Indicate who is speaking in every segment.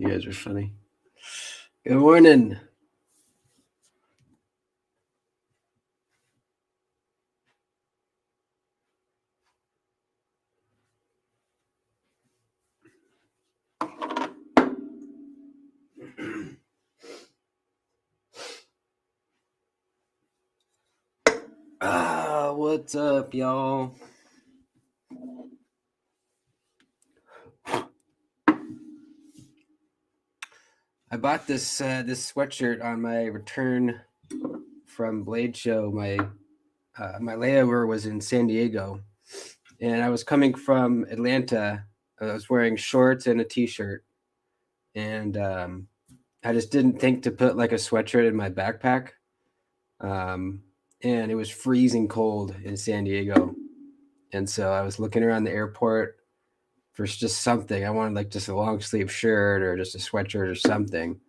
Speaker 1: You guys are funny. Good morning. What's up, y'all? I bought this this sweatshirt on my return from Blade Show. My layover was in San Diego, and I was coming from Atlanta. I was wearing shorts and a t-shirt, and I just didn't think to put like a sweatshirt in my backpack. And it was freezing cold in San Diego, and so I was looking around the airport for just something. I wanted like just a long sleeve shirt or just a sweatshirt or something.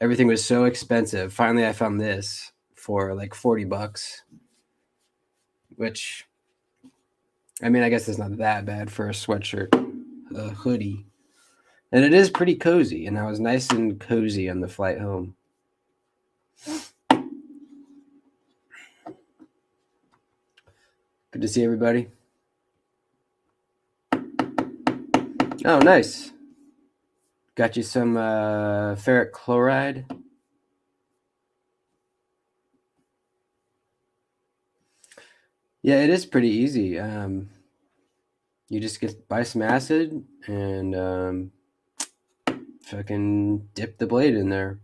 Speaker 1: Everything was so expensive. Finally, I found this for like $40, which, I mean, I guess it's not that bad for a sweatshirt, a hoodie. And it is pretty cozy, and I was nice and cozy on the flight home. Good to see everybody. Oh, nice. Got you some ferric chloride. Yeah, it is pretty easy. You just buy some acid and fucking dip the blade in there.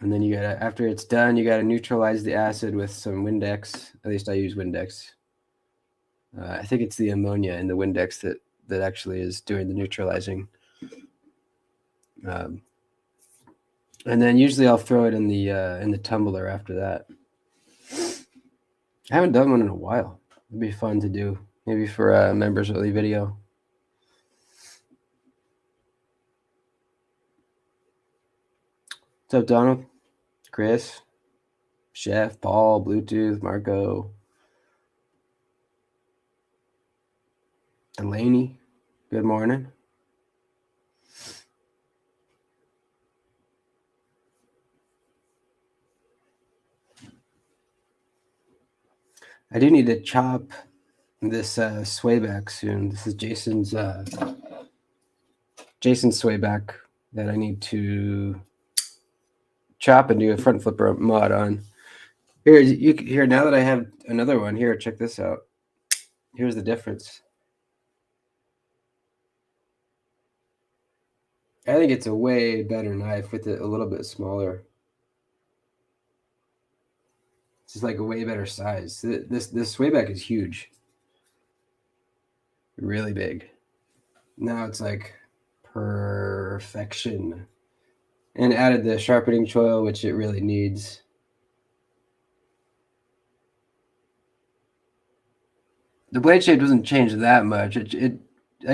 Speaker 1: And then you gotta, after it's done, you gotta neutralize the acid with some Windex. At least I use Windex. I think it's the ammonia in the Windex that actually is doing the neutralizing. And then usually I'll throw it in the tumbler after that. I haven't done one in a while. It'd be fun to do, maybe for a members only video. What's up, Donald? Chris, Chef, Paul, Bluetooth, Marco, Delaney. Good morning. I do need to chop this swayback soon. This is Jason's swayback that I need to chop and do a front flipper mod on. Here now that I have another one here, check this out. Here's the difference. I think it's a way better knife with it a little bit smaller. It's just like a way better size. This swayback is huge, really big. Now it's like perfection, and added the sharpening choil, which it really needs. The blade shape doesn't change that much. I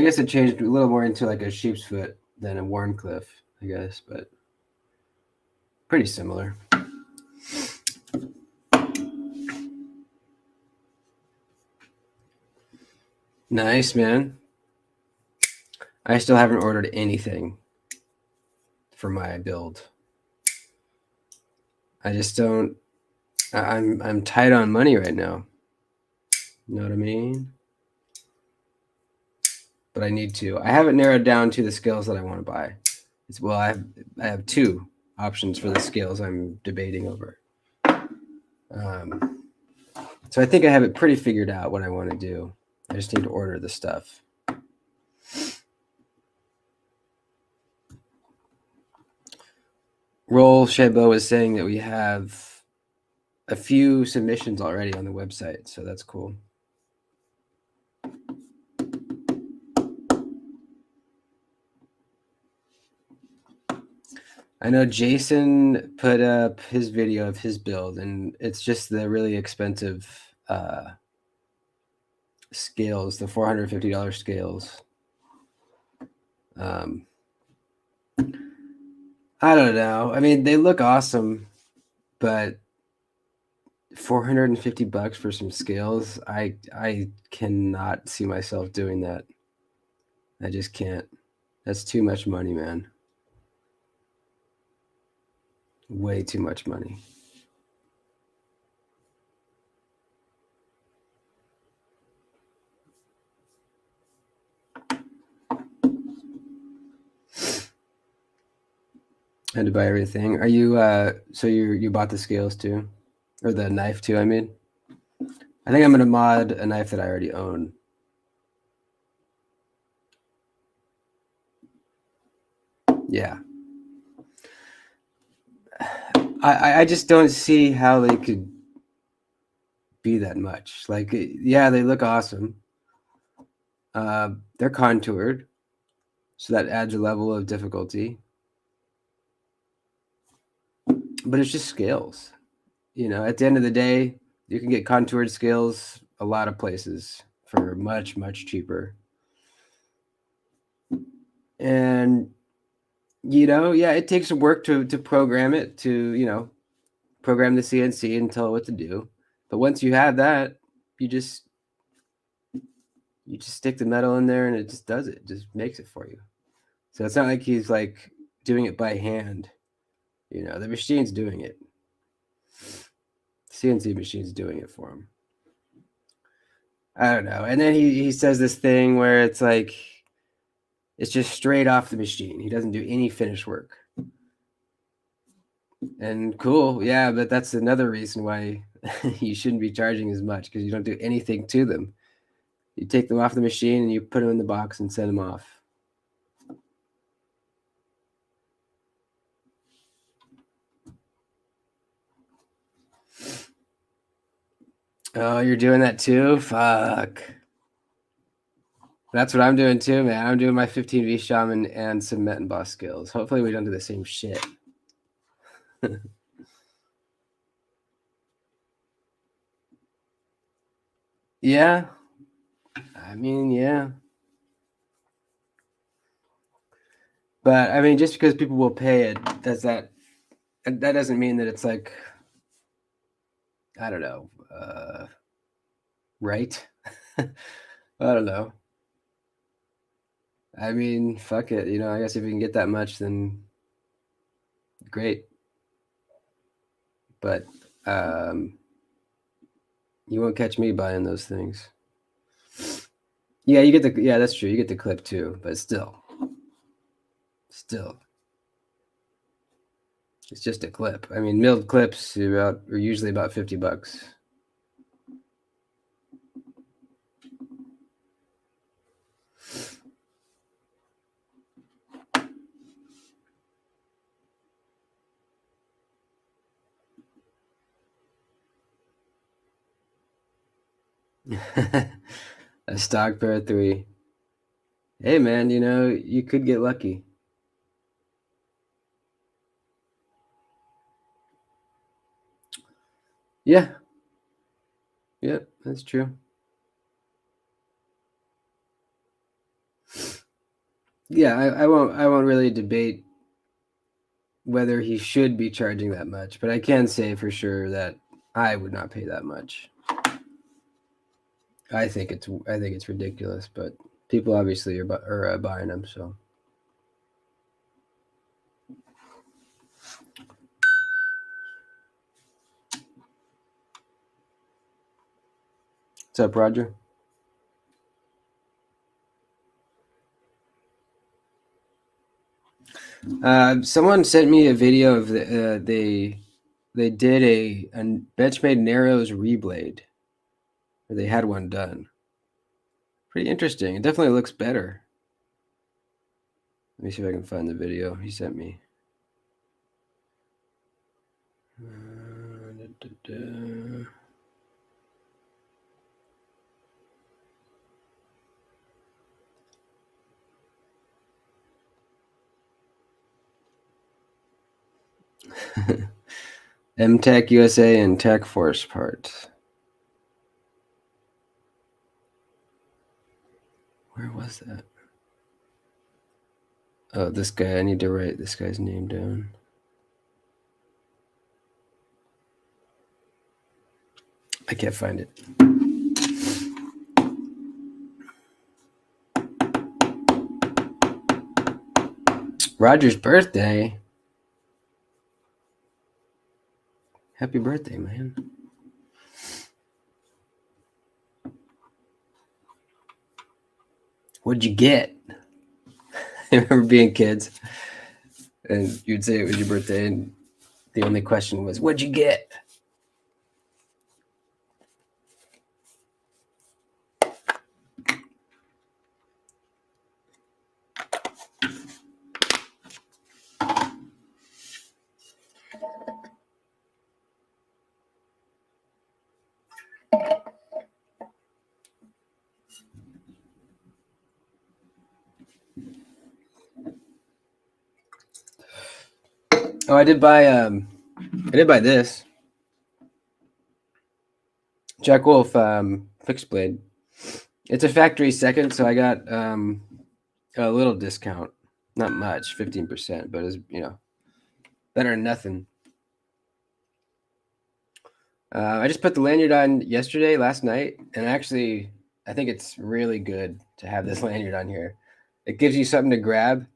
Speaker 1: guess it changed a little more into like a sheep's foot than a Warncliffe, I guess, but pretty similar. Nice, man. I still haven't ordered anything for my build. I just don't. I'm tight on money right now. You know what I mean? But I need to. I have it narrowed down to the scales that I want to buy. I have two options for the scales I'm debating over. So I think I have it pretty figured out what I want to do. I just need to order the stuff. Roll Shebo is saying that we have a few submissions already on the website, so that's cool. I know Jason put up his video of his build, and it's just the really expensive scales, the $450 scales. I don't know. I mean, they look awesome, but $450 for some scales, I cannot see myself doing that. I just can't. That's too much money, man. Way too much money. I had to buy everything. Are you so you bought the scales too? Or the knife too, I mean? I think I'm gonna mod a knife that I already own. Yeah. I just don't see how they could be that much. Like, yeah, they look awesome. They're contoured, so that adds a level of difficulty. But it's just scales. You know, at the end of the day, you can get contoured scales a lot of places for much, much cheaper. And you know, yeah, it takes some work to program it, to, you know, program the CNC and tell it what to do. But once you have that, you just stick the metal in there and it just does it. It just makes it for you. So it's not like he's like doing it by hand. You know, the machine's doing it. CNC machine's doing it for him. I don't know. And then he says this thing where it's like it's just straight off the machine. He doesn't do any finish work. And cool, yeah, but that's another reason why you shouldn't be charging as much, because you don't do anything to them. You take them off the machine and you put them in the box and send them off. Oh, you're doing that too? Fuck. That's what I'm doing too, man. I'm doing my 15V shaman and some Met and Boss skills. Hopefully we don't do the same shit. Yeah. I mean, yeah. But I mean, just because people will pay it, that doesn't mean that it's like, I don't know, right? I don't know. I mean, fuck it. You know, I guess if you can get that much, then great. But you won't catch me buying those things. Yeah, you get the, yeah, that's true. You get the clip too, but still, it's just a clip. I mean, milled clips are usually about $50. A stock pair of 3. Hey man, you know, you could get lucky. Yeah. Yeah, that's true. Yeah, I won't really debate whether he should be charging that much, but I can say for sure that I would not pay that much. I think it's ridiculous, but people obviously are buying them. So, what's up, Roger? Someone sent me a video of they did a Benchmade Narrows reblade, or they had one done. Pretty interesting. It definitely looks better. Let me see if I can find the video he sent me. MTech USA and Tech Force parts. Where was that? Oh, this guy. I need to write this guy's name down. I can't find it. Roger's birthday. Happy birthday, man. What'd you get? I remember being kids, and you'd say it was your birthday, and the only question was, what'd you get? Oh, I did buy this Jack Wolf fixed blade. It's a factory second, so I got a little discount. Not much, 15%, but it's, you know, better than nothing. I just put the lanyard on last night, and actually, I think it's really good to have this lanyard on here. It gives you something to grab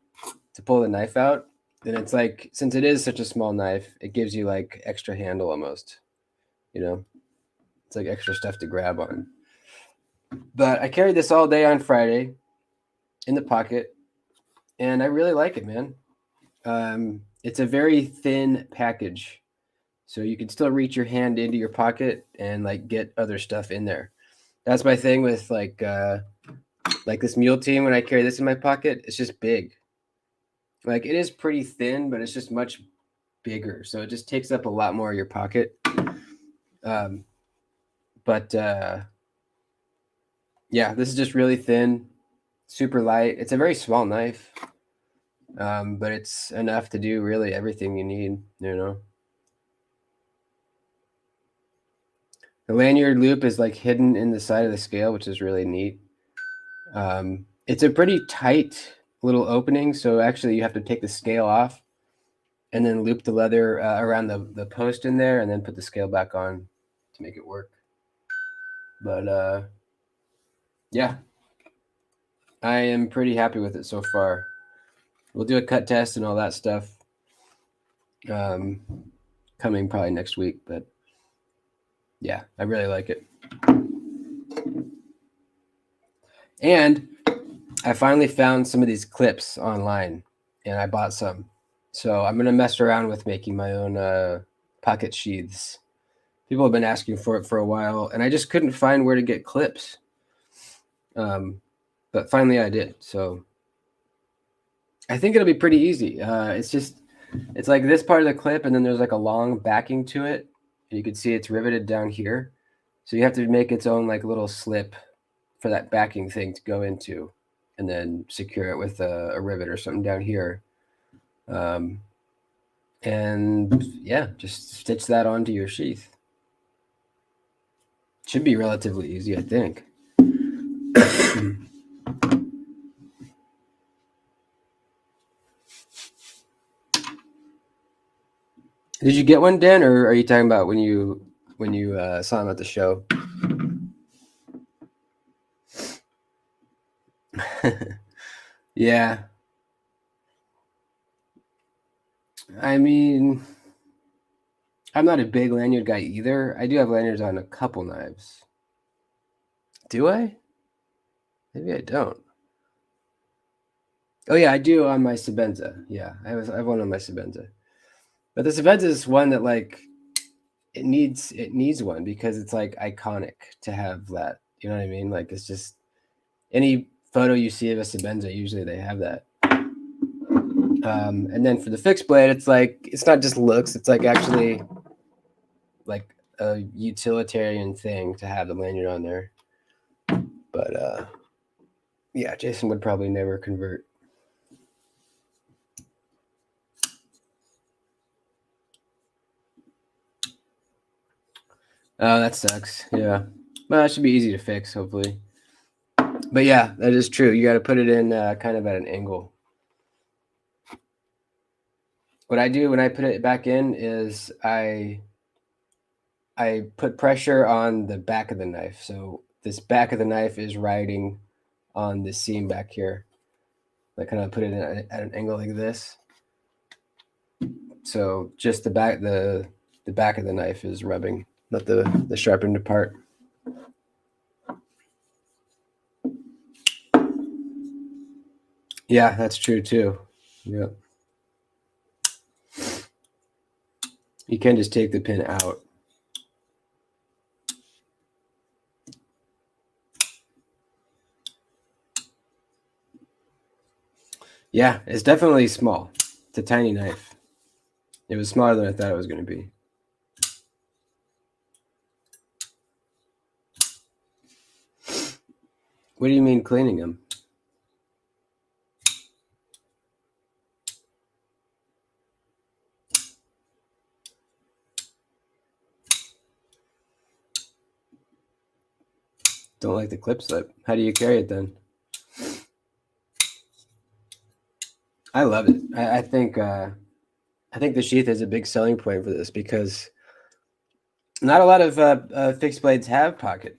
Speaker 1: to pull the knife out, and it's like, since it is such a small knife, it gives you like extra handle almost, you know? It's like extra stuff to grab on. But I carried this all day on Friday in the pocket, and I really like it, man. It's a very thin package, so you can still reach your hand into your pocket and like get other stuff in there. That's my thing with like this mule team. When I carry this in my pocket, it's just big. Like it is pretty thin, but it's just much bigger, so it just takes up a lot more of your pocket. But yeah, this is just really thin, super light. It's a very small knife, but it's enough to do really everything you need, you know. The lanyard loop is like hidden in the side of the scale, which is really neat. It's a pretty tight little opening, so actually you have to take the scale off and then loop the leather around the post in there and then put the scale back on to make it work. But yeah, I am pretty happy with it so far. We'll do a cut test and all that stuff coming probably next week, but yeah, I really like it. And I finally found some of these clips online, and I bought some. So I'm going to mess around with making my own pocket sheaths. People have been asking for it for a while, and I just couldn't find where to get clips. But finally I did. So I think it'll be pretty easy. It's like this part of the clip, and then there's like a long backing to it. And you can see it's riveted down here. So you have to make its own like little slip for that backing thing to go into, and then secure it with a rivet or something down here. And yeah, just stitch that onto your sheath. Should be relatively easy, I think. Did you get one, Dan, or are you talking about when you saw him at the show? Yeah. I mean, I'm not a big lanyard guy either. I do have lanyards on a couple knives. Do I? Maybe I don't. Oh yeah, I do on my Sebenza. Yeah, I have one on my Sebenza. But the Sebenza is one that like it needs one because it's like iconic to have that. You know what I mean? Like it's just any photo you see of a Sebenza, usually they have that. And then for the fixed blade, it's like it's not just looks; it's like actually like a utilitarian thing to have the lanyard on there. But yeah, Jason would probably never convert. Oh, that sucks. Yeah, well, that should be easy to fix, hopefully. But yeah, that is true. You got to put it in kind of at an angle. What I do when I put it back in is I put pressure on the back of the knife. So this back of the knife is riding on the seam back here. I kind of put it at an angle like this. So just the back of the knife is rubbing, not the sharpened part. Yeah, that's true too. Yeah. You can just take the pin out. Yeah, it's definitely small. It's a tiny knife. It was smaller than I thought it was going to be. What do you mean cleaning them? Don't like the clip slip. How do you carry it then? I love it. I think the sheath is a big selling point for this because not a lot of fixed blades have pocket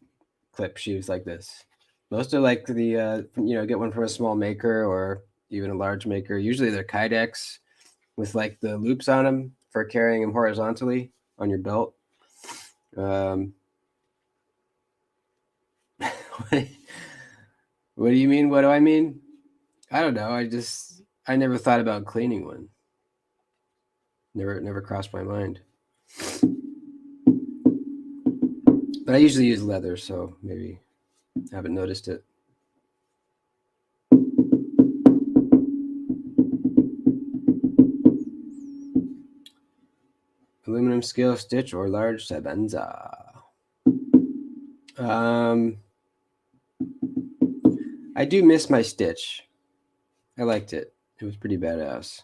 Speaker 1: clip sheaths like this. Most are like the get one from a small maker or even a large maker. Usually they're Kydex with like the loops on them for carrying them horizontally on your belt. What do you mean? What do I mean? I don't know. I never thought about cleaning one. Never crossed my mind. But I usually use leather, so maybe I haven't noticed it. Aluminum scale stitch or large sabenza. I do miss my stitch. I liked it. It was pretty badass.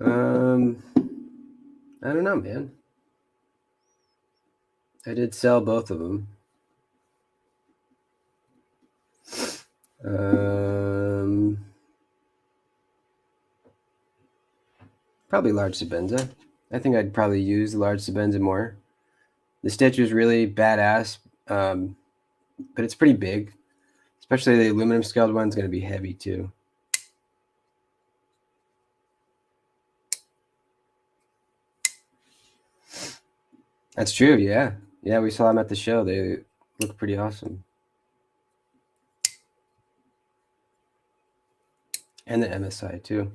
Speaker 1: I don't know, man. I did sell both of them. Probably large sabenza. I think I'd probably use the large sabenza more. The stitch was really badass, but it's pretty big. Especially the aluminum scaled one's going to be heavy too. That's true, yeah. Yeah, we saw them at the show. They look pretty awesome. And the MSI too.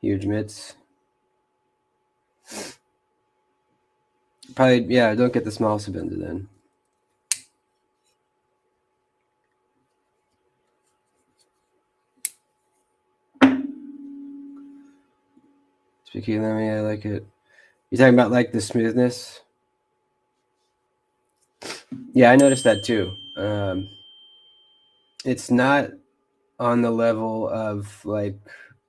Speaker 1: Huge mitts. Probably, yeah, don't get the small sabenza then. Speaking of me, I like it. You're talking about like the smoothness? Yeah, I noticed that too. It's not on the level of like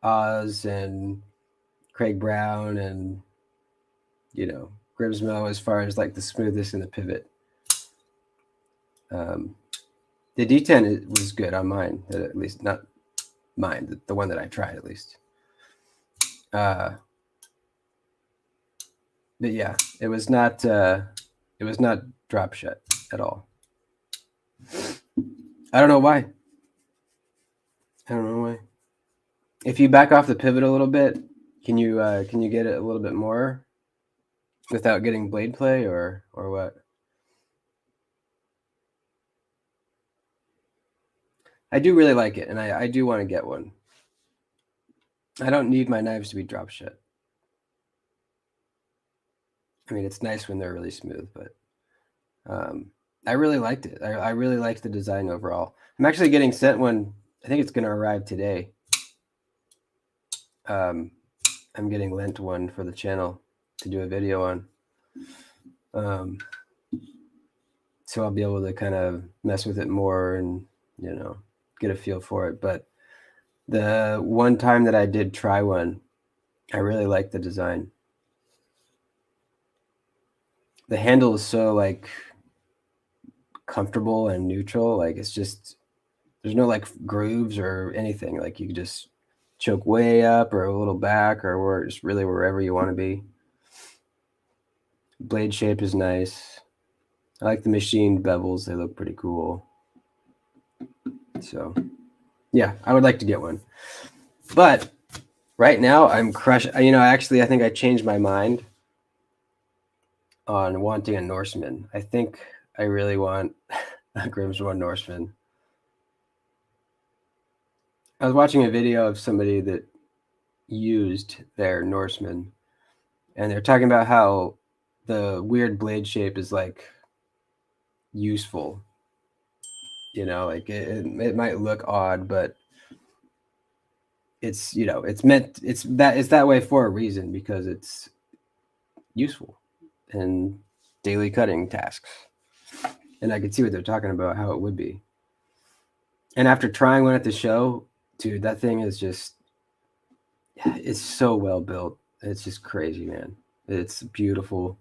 Speaker 1: Oz and Craig Brown and Grimsmo as far as like the smoothness in the pivot. The D10 was good on mine, at least not mine, the one that I tried at least. But yeah, it was not drop shut at all. I don't know why. If you back off the pivot a little bit, can you get it a little bit more without getting blade play or what? I do really like it, and I do want to get one. I don't need my knives to be drop shut. I mean, it's nice when they're really smooth, but I really liked it. I really liked the design overall. I'm actually getting sent one. I think it's going to arrive today. I'm getting lent one for the channel to do a video on. So I'll be able to kind of mess with it more and, get a feel for it. But the one time that I did try one, I really liked the design. The handle is so like comfortable and neutral. Like it's just, there's no like grooves or anything. Like you can just choke way up or a little back or just really wherever you want to be. Blade shape is nice. I like the machined bevels. They look pretty cool. So yeah, I would like to get one. But right now I'm crushing. Actually, I think I changed my mind on wanting a Norseman. I think I really want a Grimsmo Norseman. I was watching a video of somebody that used their Norseman, and they're talking about how the weird blade shape is like useful. Like it might look odd, but it's it's that way for a reason, because it's useful in daily cutting tasks. And I could see what they're talking about, how it would be. And after trying one at the show, dude, that thing is just, it's so well built. It's just crazy, man. It's beautiful.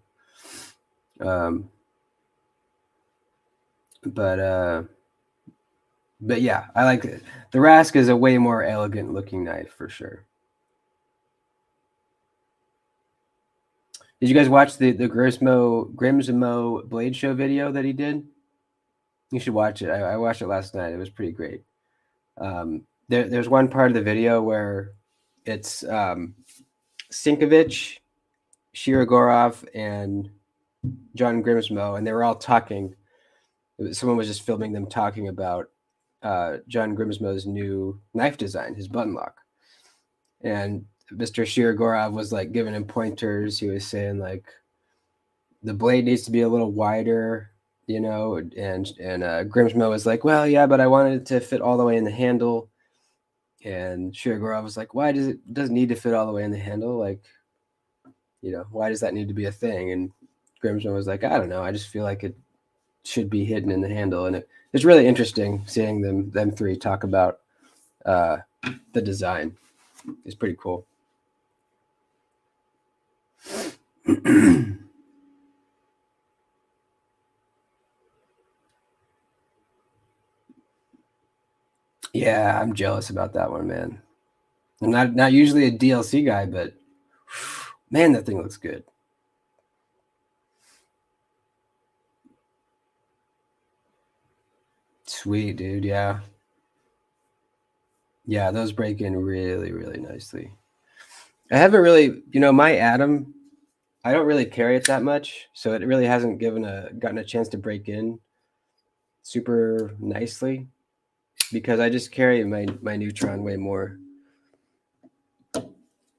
Speaker 1: But yeah, I like it. The Rask is a way more elegant looking knife for sure. Did you guys watch the Grimsmo blade show video that he did? You should watch it. I watched it last night. It was pretty great. There's one part of the video where it's Sinkovich, Shirogorov, and John Grimsmo, and they were all talking. Someone was just filming them talking about John Grimsmo's new knife design, his button lock. And Mr. Shirogorov was like giving him pointers. He was saying like the blade needs to be a little wider, and Grimsmo was like, well, yeah, but I wanted it to fit all the way in the handle. And Shirogorov was like, why doesn't need to fit all the way in the handle? Like, why does that need to be a thing? And Grimsmo was like, I don't know. I just feel like it should be hidden in the handle. And it's really interesting seeing them three talk about the design. It's pretty cool. Yeah, I'm jealous about that one, man. I'm not usually a DLC guy, but man, that thing looks good. Sweet, dude. Yeah. Yeah, those break in really, really nicely. I haven't really, my Atom, I don't really carry it that much, so it really hasn't gotten a chance to break in super nicely, because I just carry my Neutron way more.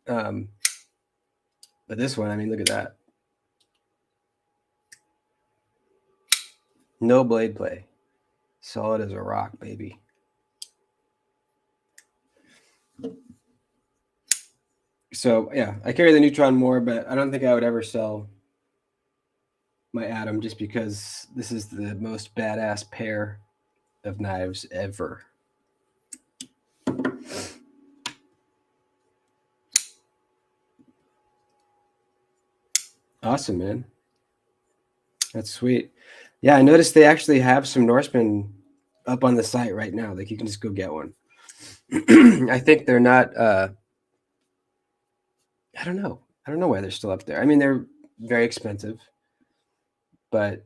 Speaker 1: But this one, I mean, look at that. No blade play. Solid as a rock, baby. So yeah, I carry the Neutron more, but I don't think I would ever sell my Atom, just because this is the most badass pair of knives ever. Awesome, man. That's sweet. Yeah, I noticed they actually have some Norsemen up on the site right now. Like you can just go get one. I think they're not. I don't know. I don't know why they're still up there. I mean, they're very expensive, but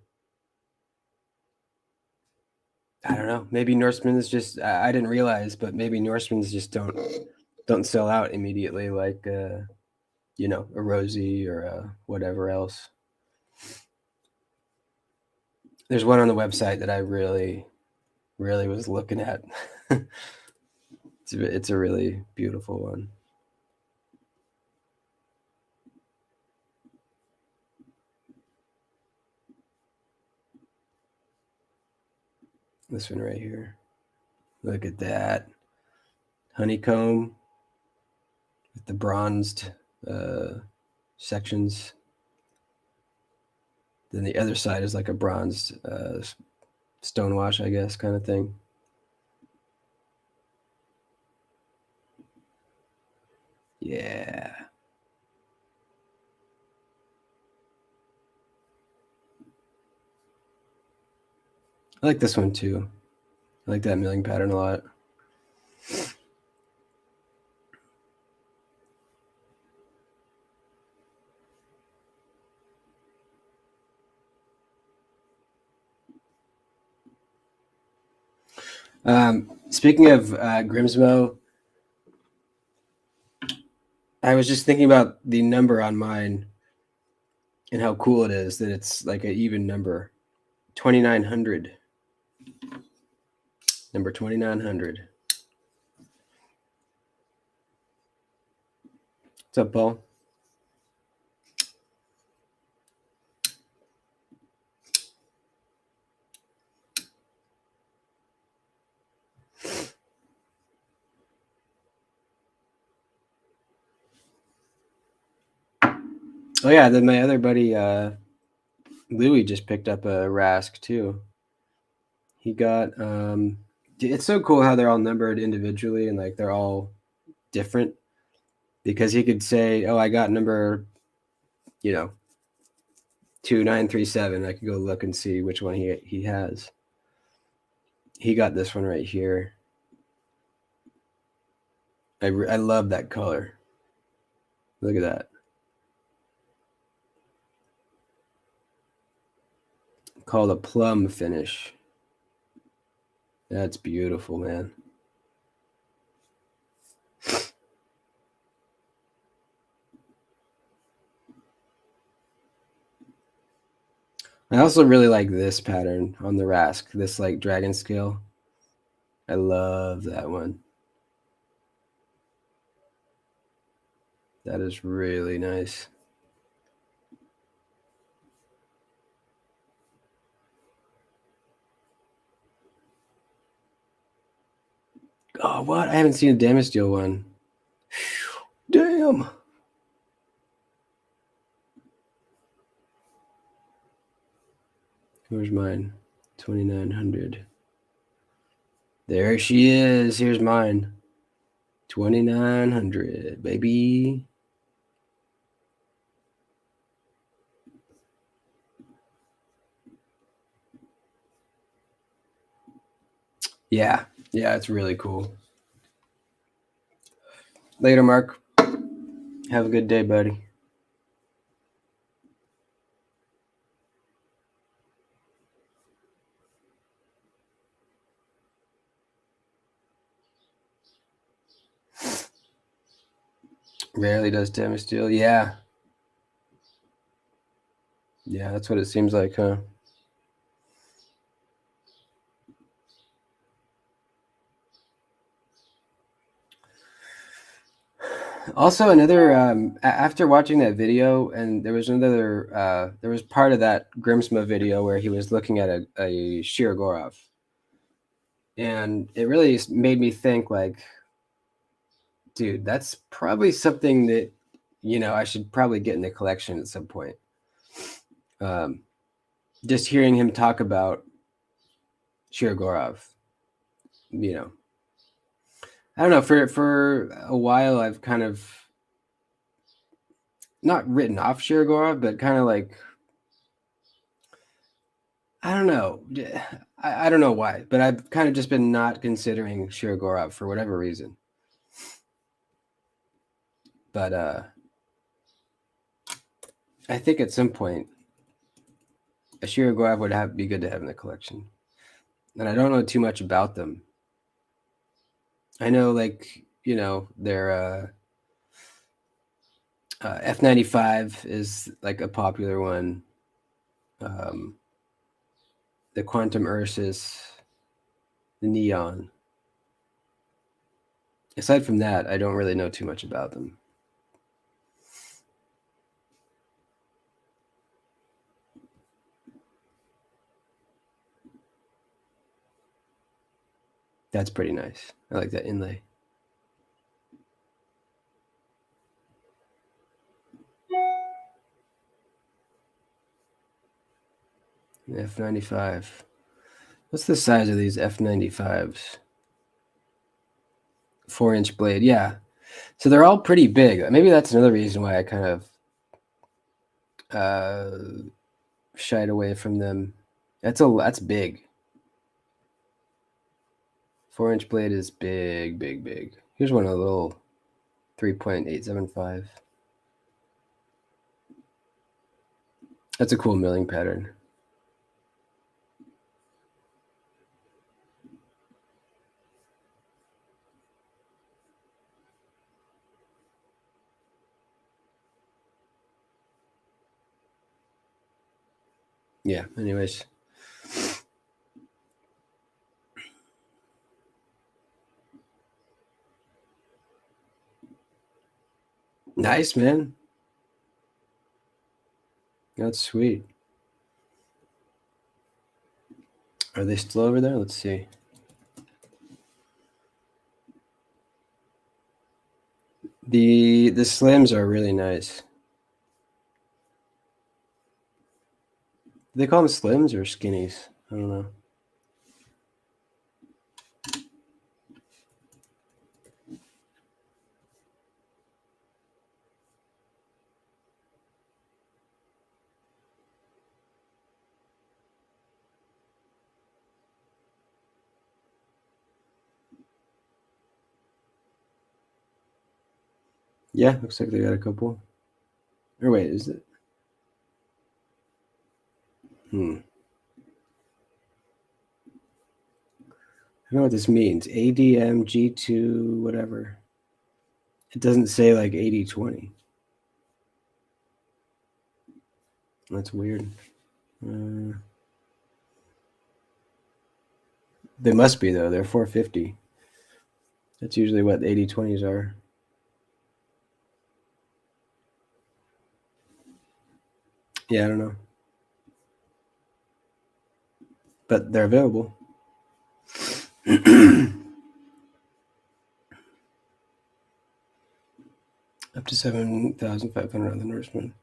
Speaker 1: I don't know. Maybe Norsemen's just. I didn't realize, but maybe Norsemen's just don't sell out immediately, like a Rosie or whatever else. There's one on the website that I really, really was looking at. It's a really beautiful one. This one right here. Look at that. Honeycomb with the bronzed sections. Then the other side is like a bronzed stonewash, I guess, kind of thing. Yeah. I like this one too. I like that milling pattern a lot. Speaking of Grimsmo, I was just thinking about the number on mine and how cool it is that it's like an even number. 2,900. Number 2,900. What's up, Paul? Oh yeah, then my other buddy Louis just picked up a Rask too. He got it's so cool how they're all numbered individually and like they're all different, because he could say, "Oh, I got number, 2937." I could go look and see which one he has. He got this one right here. I love that color. Look at that. Called a plum finish. That's beautiful, man. I also really like this pattern on the Rask, this like dragon scale. I love that one. That is really nice. Oh, what? I haven't seen a damage deal one. Damn. Where's mine? 2,900. There she is. Here's mine. 2,900, baby. Yeah, it's really cool. Later, Mark. Have a good day, buddy. Rarely does damage deal. Yeah. Yeah, that's what it seems like, huh? Also, another after watching that video, and there was there was part of that Grimsmo video where he was looking at a Shirogorov, and it really made me think, like, dude, that's probably something that I should probably get in the collection at some point. Just hearing him talk about Shirogorov, I don't know. For a while, I've kind of not written off Shirogorov, but kind of like, I don't know. I don't know why, but I've kind of just been not considering Shirogorov for whatever reason. But I think at some point a Shirogorov would be good to have in the collection. And I don't know too much about them. I know, like, their F95 is like a popular one. The Quantum Ursus, the Neon. Aside from that, I don't really know too much about them. That's pretty nice. I like that inlay. F95. What's the size of these F95s? 4-inch blade. Yeah. So they're all pretty big. Maybe that's another reason why I kind of shied away from them. That's big. 4-inch blade is big, big, big. Here's one, a little 3.875. That's a cool milling pattern. Yeah, anyways. Nice, man. That's sweet. Are they still over there? Let's see. The slims are really nice. Do they call them slims or skinnies? I don't know. Yeah, looks like they got a couple. Or wait, is it? I don't know what this means. ADM G2 whatever. It doesn't say like 80/20. That's weird. They must be though. They're 450. That's usually what 80/20s are. Yeah, I don't know. But they're available. Up to 7,500 on the Norseman.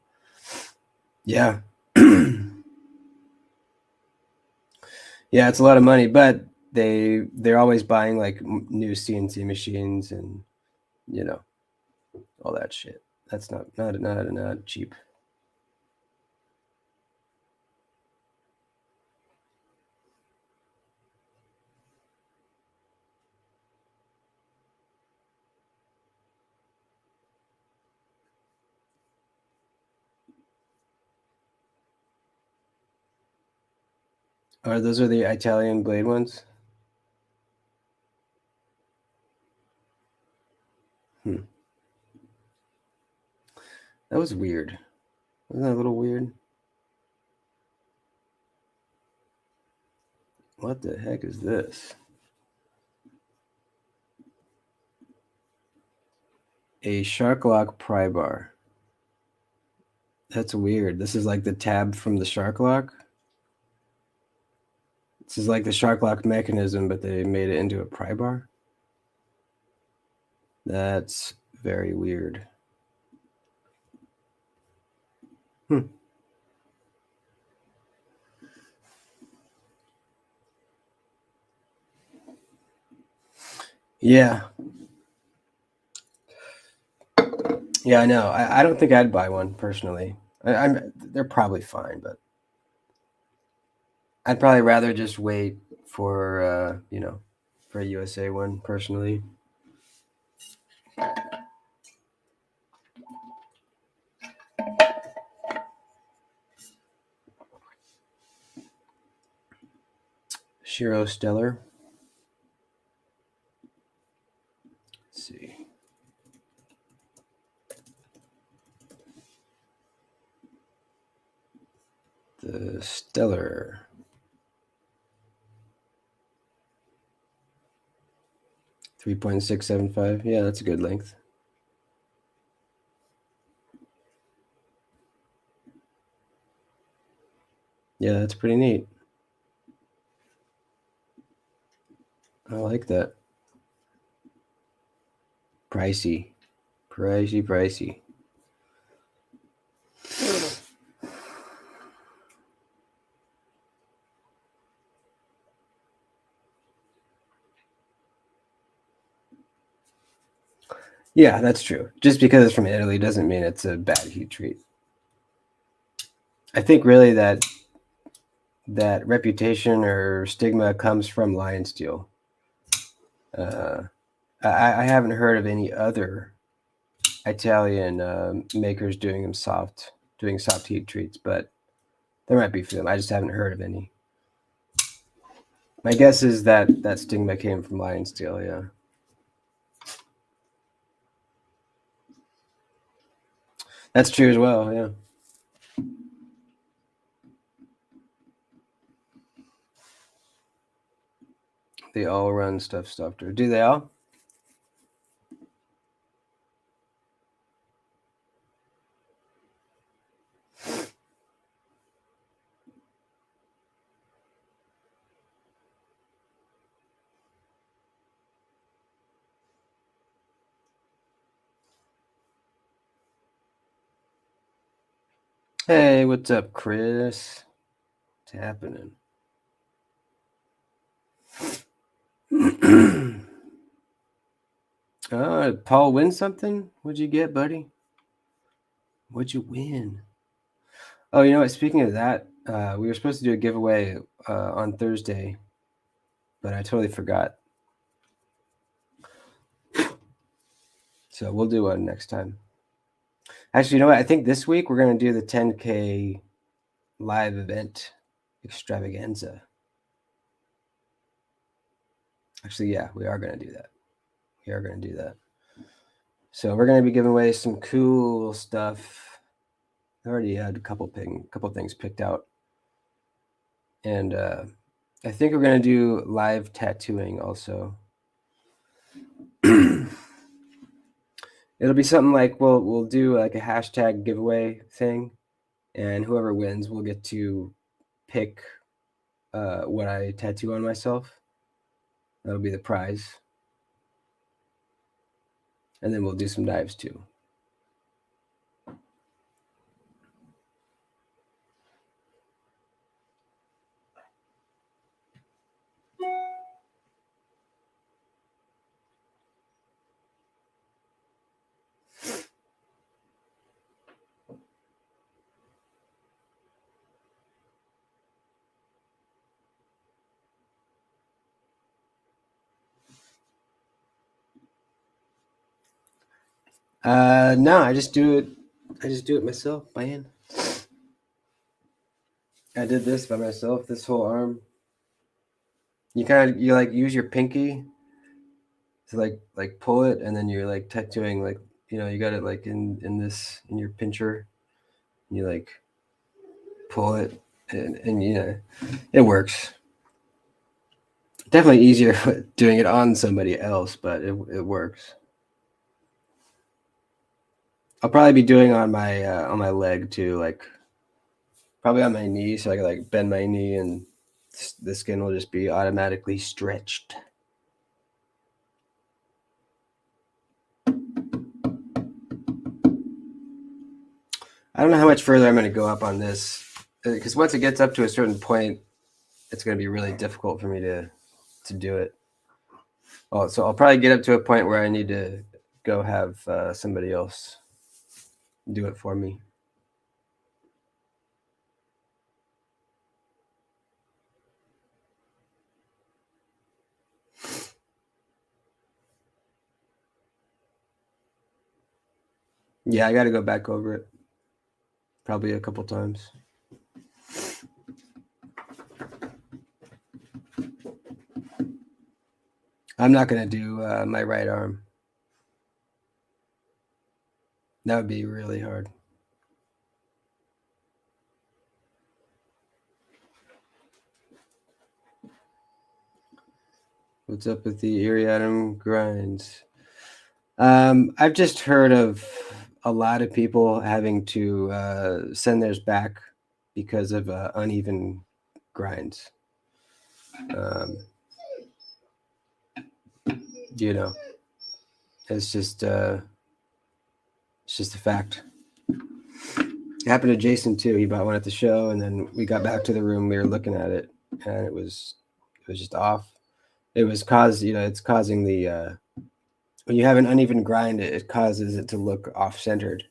Speaker 1: Yeah. Yeah, it's a lot of money, but they're always buying like new CNC machines and all that shit. That's not cheap. Those are the Italian blade ones? That was weird. Wasn't that a little weird? What the heck is this? A shark lock pry bar. That's weird. This is like the tab from the shark lock. This is like the shark lock mechanism, but they made it into a pry bar. That's very weird. Yeah. Yeah, I know. I don't think I'd buy one personally. They're probably fine, but I'd probably rather just wait for for a USA one personally. Shiro Stellar. Let's see. The Stellar. 3.675. Yeah, that's a good length. Yeah, that's pretty neat. I like that. Pricey. Pricey. Yeah, that's true. Just because it's from Italy doesn't mean it's a bad heat treat. I think really that reputation or stigma comes from Lion Steel. I haven't heard of any other Italian makers doing soft heat treats, but there might be for them. I just haven't heard of any. My guess is that stigma came from lion steel. Yeah, that's true as well. Yeah. They all run stuff stuffed. Do they all? Hey, what's up, Chris? What's happening? Paul win something? What'd you get, buddy? What'd you win? Oh, you know what? Speaking of that, we were supposed to do a giveaway on Thursday, but I totally forgot. So we'll do one next time. Actually, you know what? I think this week we're going to do the 10K live event extravaganza. Actually, yeah, we are going to do that. We are going to do that. So we're going to be giving away some cool stuff. I already had a couple things picked out. And I think we're going to do live tattooing also. It'll be something like we'll do like a hashtag giveaway thing, and whoever wins will get to pick what I tattoo on myself. That'll be the prize. And then we'll do some knives too. No, I just do it. I just do it myself by hand. I did this by myself. This whole arm. You like use your pinky to like pull it, and then you're like tattooing like you got it like in your pincher. And you like pull it, and it works. Definitely easier doing it on somebody else, but it works. I'll probably be doing on my leg too, like probably on my knee, so I can like bend my knee and the skin will just be automatically stretched. I don't know how much further I'm going to go up on this, because once it gets up to a certain point, it's going to be really difficult for me to do it. Oh, so I'll probably get up to a point where I need to go have somebody else do it for me. Yeah, I got to go back over it probably a couple times. I'm not going to do my right arm. That would be really hard. What's up with the Iridium grinds? I've just heard of a lot of people having to send theirs back because of uneven grinds. It's just a fact. It happened to Jason too. He bought one at the show, and then we got back to the room. We were looking at it, and it was just off. It was it's causing the when you have an uneven grind, it causes it to look off-centered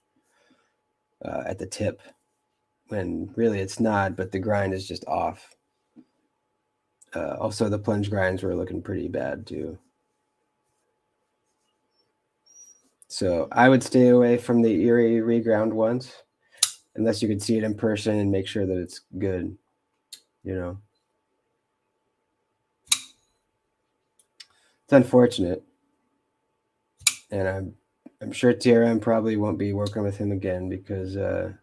Speaker 1: at the tip, when really it's not, but the grind is just off. Also, the plunge grinds were looking pretty bad too. So I would stay away from the Erie reground ones unless you could see it in person and make sure that it's good, you know. It's unfortunate, and I'm sure TRM probably won't be working with him again because they're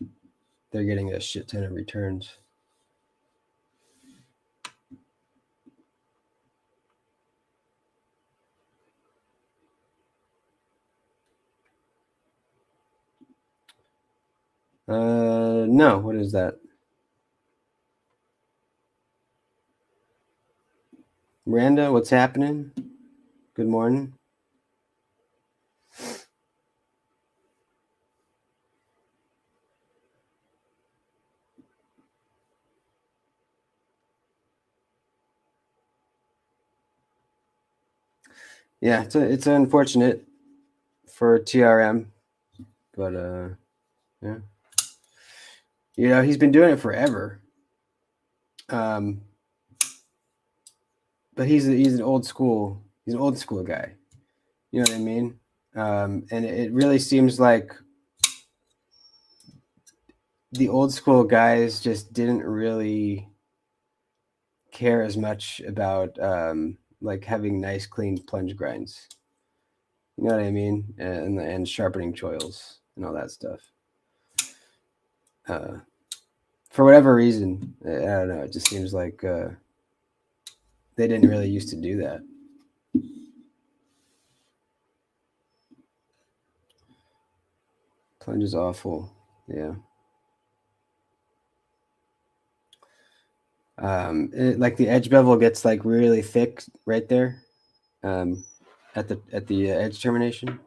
Speaker 1: getting a shit ton of returns. No, what is that? Miranda, what's happening? Good morning. Yeah, it's unfortunate for TRM, but yeah, you know, he's been doing it forever. Um, but he's an old school guy. You know what I mean? And it really seems like the old school guys just didn't really care as much about like having nice clean plunge grinds. You know what I mean? And sharpening choils and all that stuff. For whatever reason, I don't know. It just seems like they didn't really used to do that. Plunge is awful. Yeah. Like the edge bevel gets like really thick right there, um, at the edge termination.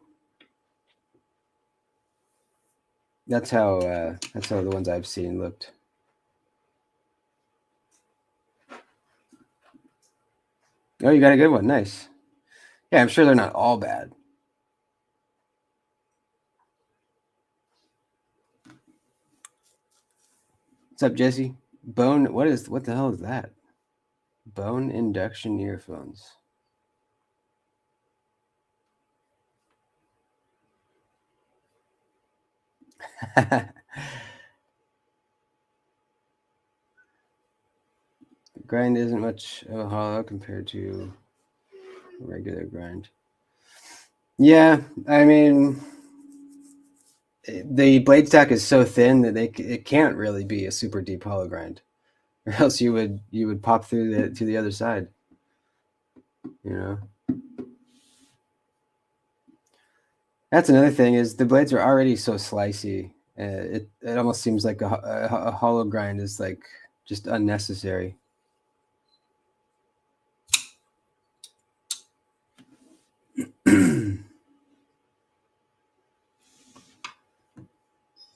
Speaker 1: That's how the ones I've seen looked. Oh, you got a good one. Nice. Yeah, I'm sure they're not all bad. What's up, Jesse? Bone. What the hell is that? Bone induction earphones. The grind isn't much of a hollow compared to regular grind. Yeah, I mean, the blade stack is so thin that it can't really be a super deep hollow grind, or else you would pop through to the other side. You know, that's another thing is the blades are already so slicey. It almost seems like a hollow grind is like just unnecessary.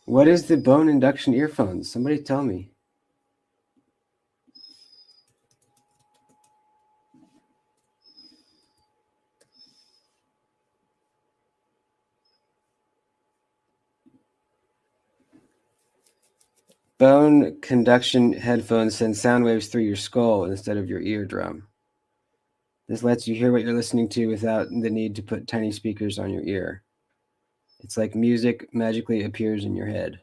Speaker 1: What is the bone induction earphones? Somebody tell me. Bone conduction headphones send sound waves through your skull instead of your eardrum. This lets you hear what you're listening to without the need to put tiny speakers on your ear. It's like music magically appears in your head.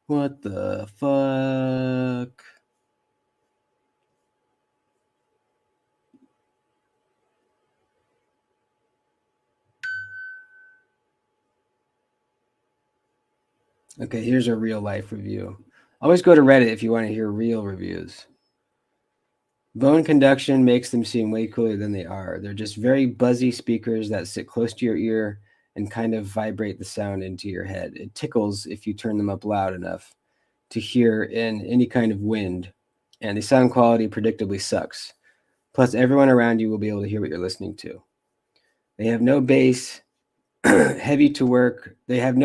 Speaker 1: What the fuck? Okay, here's a real life review. Always go to Reddit if you want to hear real reviews. Bone conduction makes them seem way cooler than they are. They're just very buzzy speakers that sit close to your ear and kind of vibrate the sound into your head. It tickles if you turn them up loud enough to hear in any kind of wind, and the sound quality predictably sucks. Plus, everyone around you will be able to hear what you're listening to. They have no bass, heavy to work. They have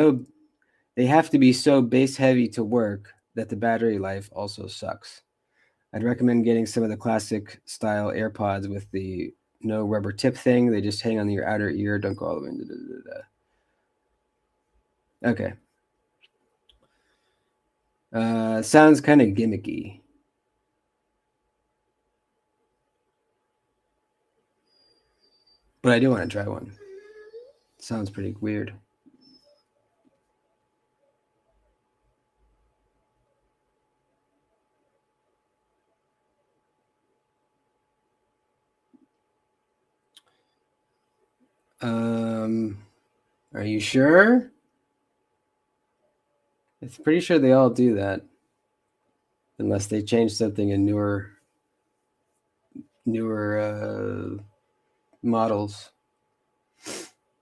Speaker 1: to be so bass heavy to work that the battery life also sucks. I'd recommend getting some of the classic style AirPods with the no rubber tip thing. They just hang on your outer ear. Don't go all the way into Okay. Sounds kind of gimmicky. But I do want to try one. Sounds pretty weird. Are you sure? I'm pretty sure they all do that, unless they change something in newer models.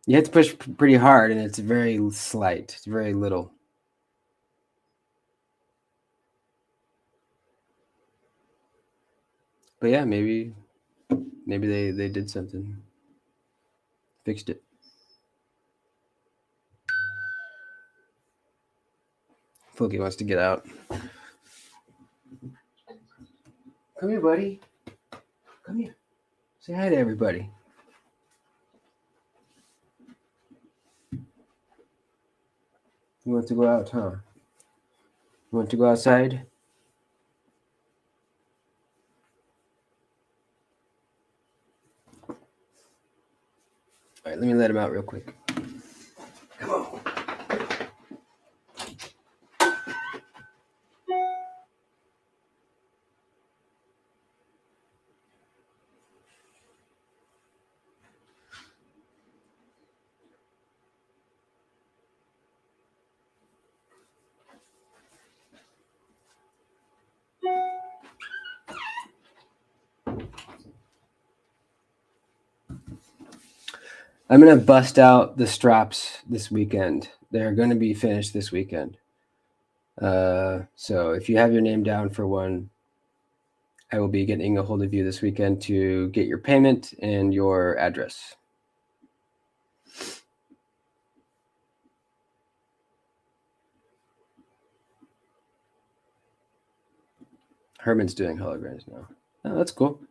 Speaker 1: You have to push pretty hard, and it's very slight. It's very little. But yeah, maybe they did something, fixed it. Floki wants to get out. Come here, buddy. Come here. Say hi to everybody. You want to go out, huh? You want to go outside? All right, let me let him out real quick. Come on. I'm going to bust out the straps this weekend. They're going to be finished this weekend. So if you have your name down for one, I will be getting a hold of you this weekend to get your payment and your address. Herman's doing holograms now. Oh, that's cool.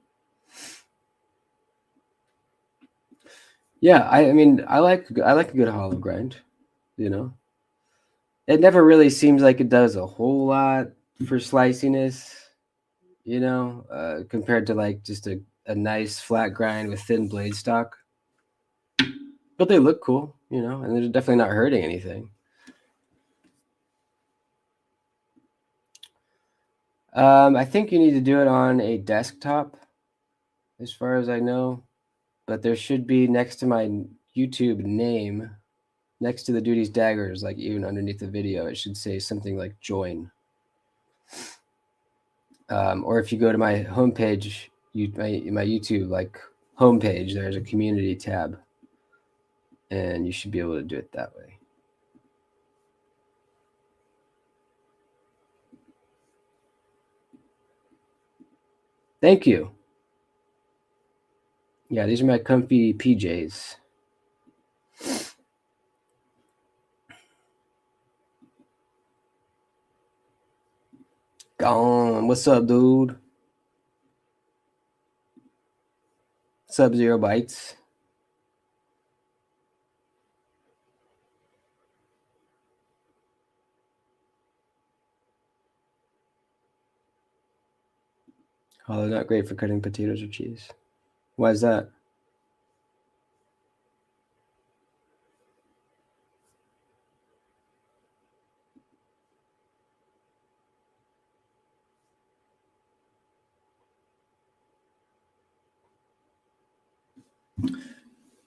Speaker 1: Yeah, I mean, I like a good hollow grind, you know. It never really seems like it does a whole lot for sliciness, you know, compared to like just a nice flat grind with thin blade stock. But they look cool, you know, and they're definitely not hurting anything. I think you need to do it on a desktop, as far as I know. But there should be next to my YouTube name, next to the Doody's daggers, like even underneath the video, it should say something like join. Or if you go to my homepage, my YouTube like homepage, there's a community tab, and you should be able to do it that way. Thank you. Yeah, these are my comfy PJs. Gone. What's up, dude? Sub-Zero Bytes. Oh, they're not great for cutting potatoes or cheese. Why is that?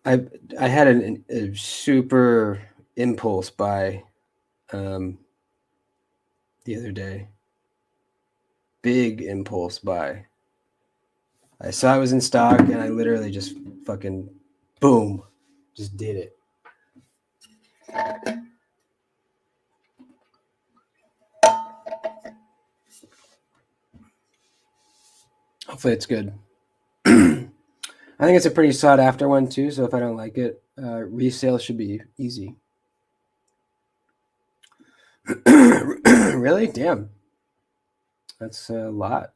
Speaker 1: I had a super impulse buy the other day. Big impulse buy. I saw it was in stock, and I literally just fucking boom, just did it. Hopefully it's good. I think it's a pretty sought after one too, so if I don't like it, resale should be easy. Really? Damn. That's a lot.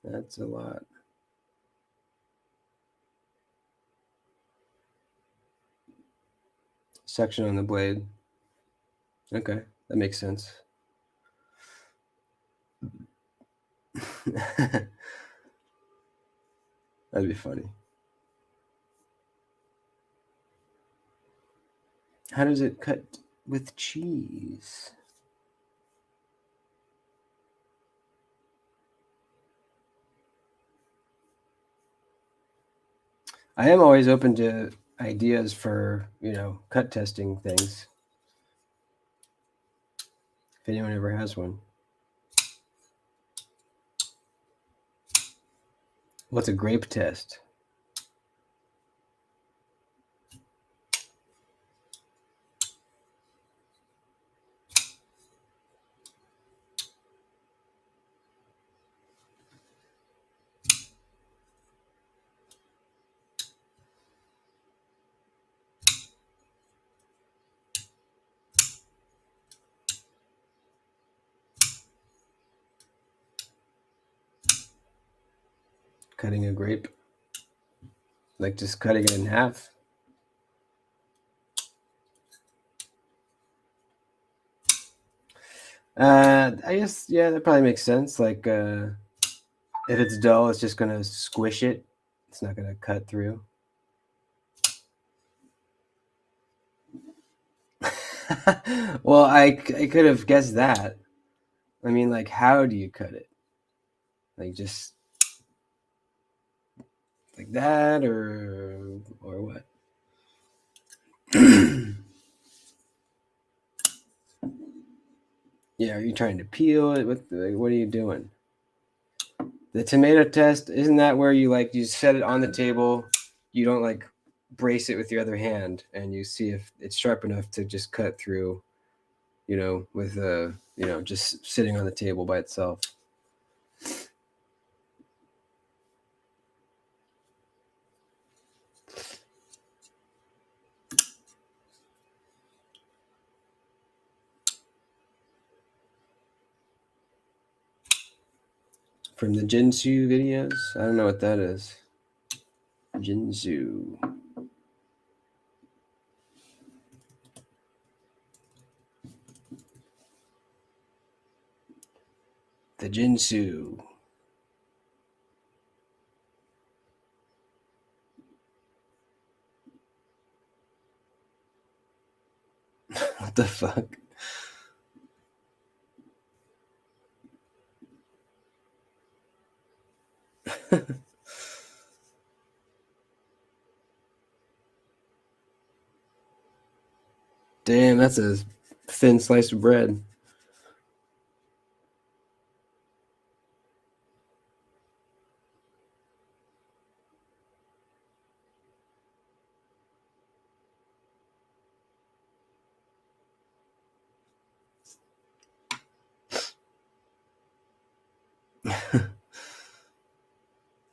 Speaker 1: That's a lot. Section on the blade. Okay, that makes sense. That'd be funny. How does it cut with cheese? I am always open to ideas for, cut testing things. If anyone ever has one. What's a grape test? Cutting a grape? Like just cutting it in half? I guess, yeah, that probably makes sense. Like, if it's dull, it's just going to squish it. It's not going to cut through. Well, I could have guessed that. I mean, like, how do you cut it? Like, just like that, or what? Yeah, are you trying to peel it? What are you doing? The tomato test, isn't that where you set it on the table, you don't like brace it with your other hand, and you see if it's sharp enough to just cut through, with just sitting on the table by itself. From the Jinsu videos? I don't know what that is. Jinsu. The Jinsu. What the fuck? Damn, that's a thin slice of bread.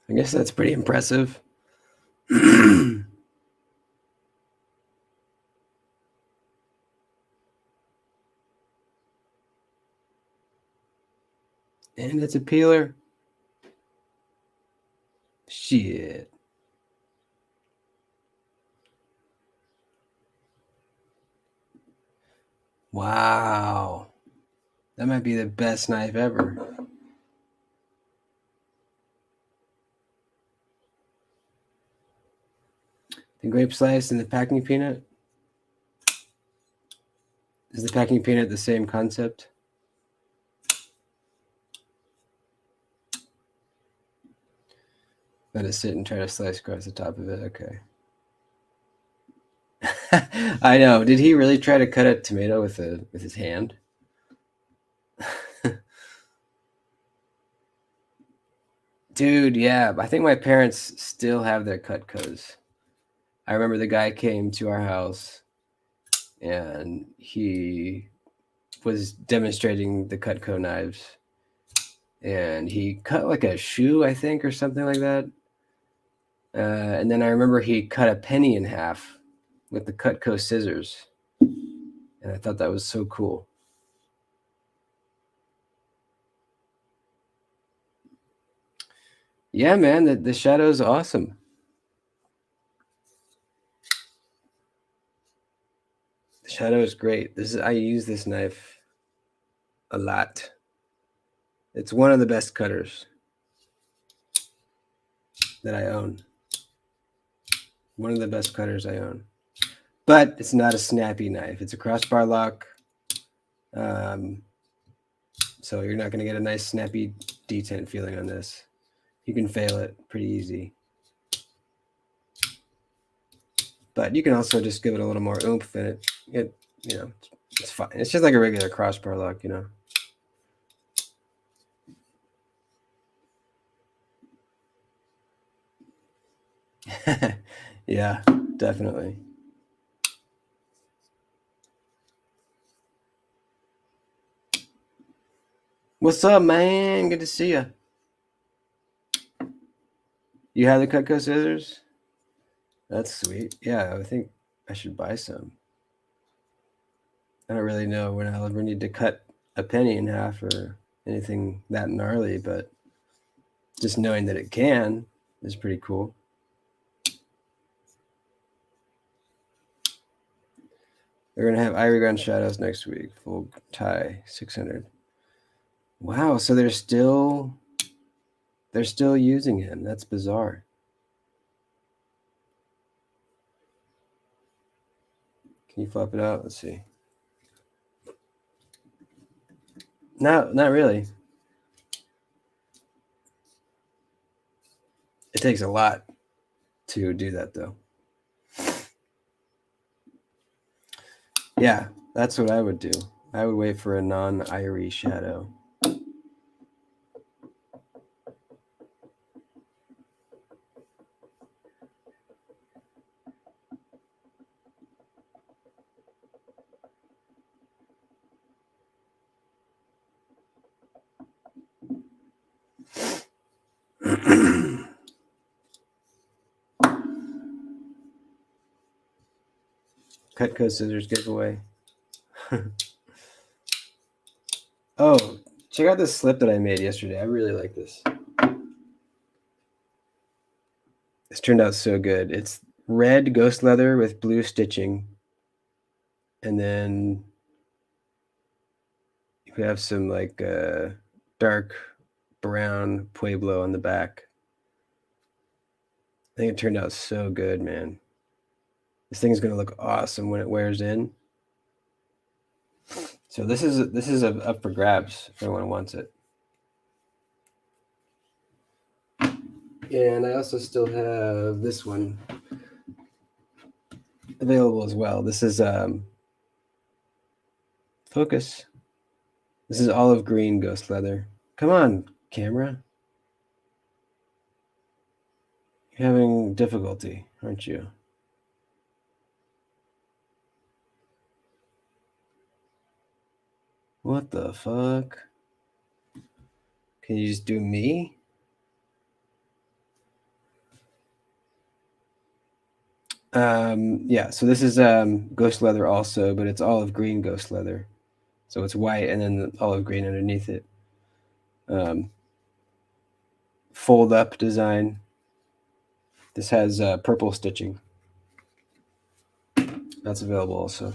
Speaker 1: I guess that's pretty impressive. And it's a peeler. Shit. Wow. That might be the best knife ever. The grape slice and the packing peanut? Is the packing peanut the same concept? Let it sit and try to slice across the top of it. Okay. I know. Did he really try to cut a tomato with his hand? Dude, yeah. I think my parents still have their Cutcos. I remember the guy came to our house and he was demonstrating the Cutco knives. And he cut like a shoe, I think, or something like that. And then I remember he cut a penny in half with the Cutco scissors. And I thought that was so cool. Yeah, man, the shadow is awesome. The shadow is great. I use this knife a lot. It's one of the best cutters that I own. One of the best cutters I own. But it's not a snappy knife. It's a crossbar lock. So you're not going to get a nice snappy detent feeling on this. You can fail it pretty easy. But you can also just give it a little more oomph in it. You know, it's fine. It's just like a regular crossbar lock, you know. Yeah, definitely. What's up, man? Good to see you. You have the Cutco scissors? That's sweet. Yeah, I think I should buy some. I don't really know when I'll ever need to cut a penny in half or anything that gnarly, but just knowing that it can is pretty cool. They're gonna have Ivory Ground Shadows next week. Full tie, 600. Wow, so they're still using him. That's bizarre. Can you flop it out? Let's see. No, not really. It takes a lot to do that, though. Yeah, that's what I would do. I would wait for a non-Irie shadow. Cutco scissors giveaway. Oh, check out this slip that I made yesterday. I really like this. This turned out so good. It's red ghost leather with blue stitching. And then you have some like dark brown Pueblo on the back. I think it turned out so good, man. This thing is going to look awesome when it wears in. So this is up for grabs if anyone wants it. And I also still have this one available as well. This is focus. This is olive green ghost leather. Come on, camera. You're having difficulty, aren't you? What the fuck? Can you just do me? Yeah, so this is ghost leather also, but it's olive green ghost leather. So it's white and then the olive green underneath it. Fold up design. This has purple stitching. That's available also.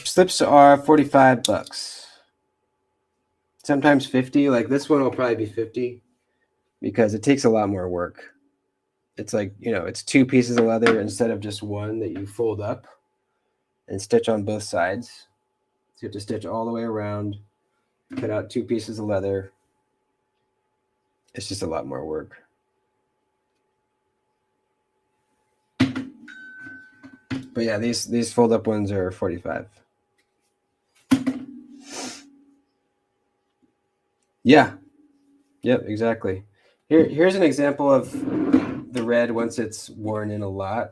Speaker 1: Slips are $45. Sometimes 50. Like this one will probably be 50 because it takes a lot more work. It's like, you know, it's two pieces of leather instead of just one that you fold up and stitch on both sides. So you have to stitch all the way around, cut out two pieces of leather. It's just a lot more work. But yeah, these fold up ones are 45. Yeah. Yep, exactly. Here's an example of the red once it's worn in a lot.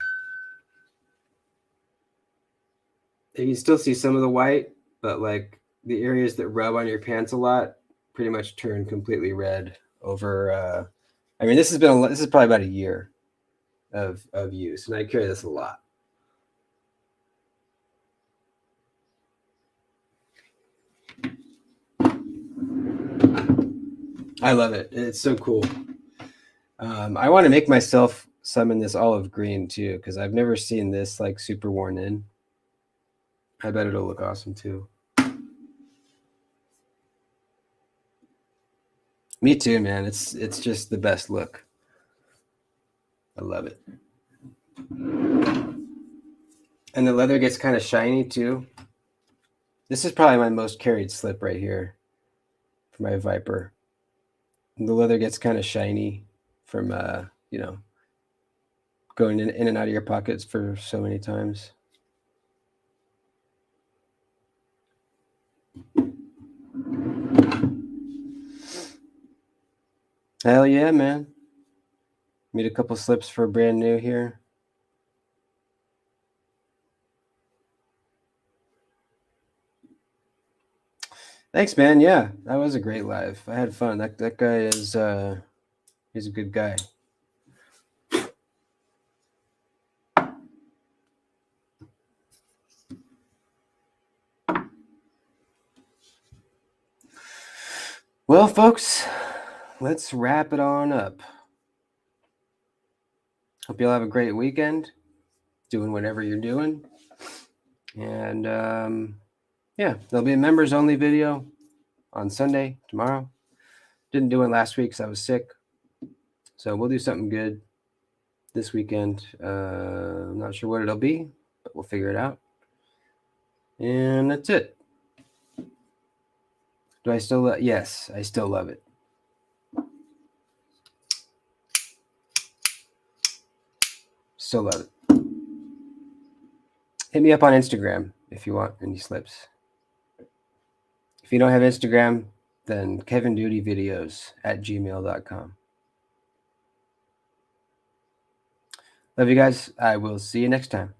Speaker 1: And you still see some of the white, but like the areas that rub on your pants a lot pretty much turn completely red over I mean, this is probably about a year of use, and I carry this a lot. I love it. It's so cool. I want to make myself some in this olive green too, because I've never seen this like super worn in. I bet it'll look awesome too. Me too, man. It's just the best look. I love it. And the leather gets kind of shiny too. This is probably my most carried slip right here for my Viper. And the leather gets kind of shiny from you know, going in and out of your pockets for so many times. Hell yeah, man. Made a couple slips for brand new here. Thanks, man. Yeah, that was a great live. I had fun. That guy is he's a good guy. Well, folks, let's wrap it on up. Hope you'll have a great weekend, doing whatever you're doing. And yeah, there'll be a members only video on Sunday, tomorrow. Didn't do it last week because I was sick. So we'll do something good this weekend. I'm not sure what it'll be, but we'll figure it out. And that's it. Do I still yes, I still love it. Still love it. Hit me up on Instagram if you want any slips. If you don't have Instagram, then KevinDoodyVideos@gmail.com. Love you guys. I will see you next time.